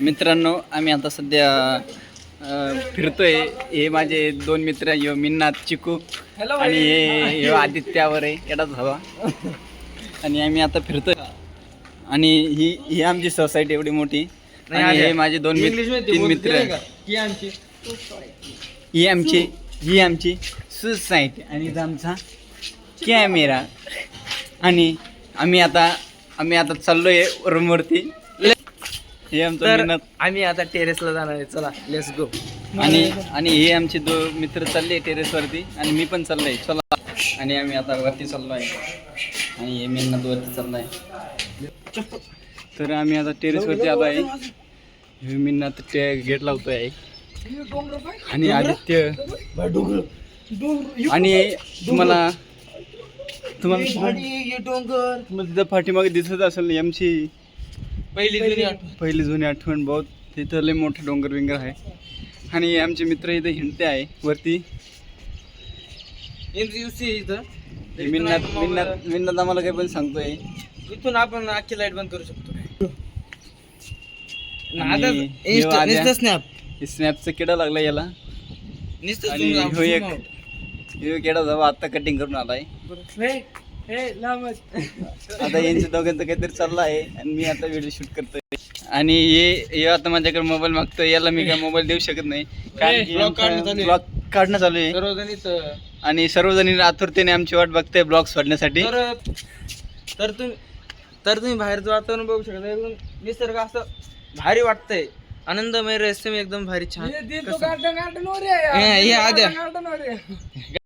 मित्रांनो, आम्ही आता सध्या फिरतोय. हे माझे दोन मित्र, यो मिन्नात चिकू आणि हे आदित्यावर आहे एडाच हवा. आणि आम्ही आता फिरतोय. आणि ही आमची सोसायटी एवढी मोठी. आणि हे माझे तीन मित्र. ही आमची सोसायटी आणि इथं आमचा कॅमेरा. आणि आम्ही आता चाललोय रूमवरती. हे आमचं आम्ही आता टेरेसला जाणार आहे. चला लेट्स गो. आणि हे आमचे मित्र चालले टेरेसवरती आणि मी पण चाललोय. चला. आणि आम्ही आता वरती चाललो आहे. आणि हे मेहनत वरती चाललो आहे. तर आम्ही आता टेरेसवरती आलो आहे. हे मेहनत गेट लावतोय. आणि आदित्य आणि तुम्हाला तिथं पाठीमागे दिसत असेल आमची पहिली जुनी आठवण. बहुत तिथं लय मोठे डोंगर विंगर आहे. आणि आमचे मित्र इथे हिंडते आहे वरती. मिन्नात आम्हाला काही पण सांगतोय. इथून आपण अख्खी लाईट बंद करू शकतो. स्नॅपचा किडा लागला याला. आणि ह्यो किडा जावा आता कटिंग करून आलाय. आता यांच्या दोघांचं काहीतरी चाललं आहे आणि मी आता व्हिडिओ शूट करतोय. आणि हे आता माझ्याकडे मोबाईल मागतोय. याला मी काय मोबाईल देऊ शकत नाही कारण ब्लॉग काढणं चालू आहे. आणि सर्वजणी आतुरतेने आमची वाट बघताय ब्लॉग सोडण्यासाठी. तर तुम्ही बाहेरचं वातावरण बघू शकता. एकदम निसर्ग असं भारी वाटतंय. आनंदमय रहस्यमय एकदम भारी छान.